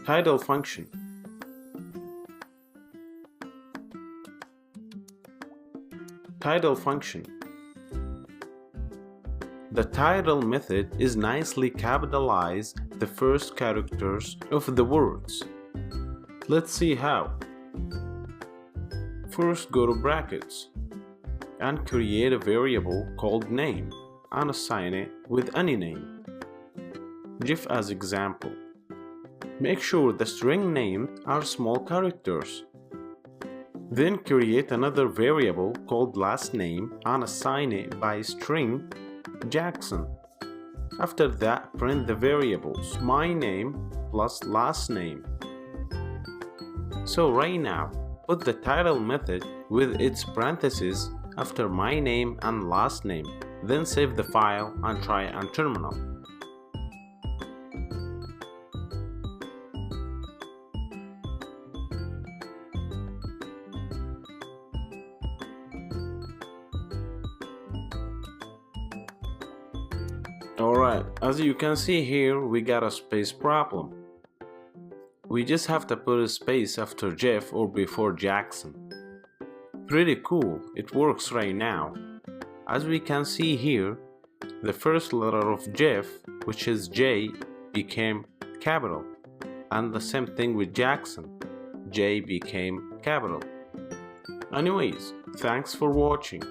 Title function. Title function. The title method is nicely capitalize the first characters of the words. Let's see how. First, go to brackets and create a variable called name and assign it with any name. Give as example. Make sure the string names are small characters. Then create another variable called last name and assign it by string Jackson. After that, print the variables my name plus last name. So right now, put the title method with its parentheses after my name and last name. Then save the file and try on terminal. Alright, as you can see here, we got a space problem. We just have to put a space after Jeff or before Jackson. Pretty cool, it works right now. As we can see here, the first letter of Jeff, which is J, became capital. And the same thing with Jackson, J became capital. Anyways, thanks for watching.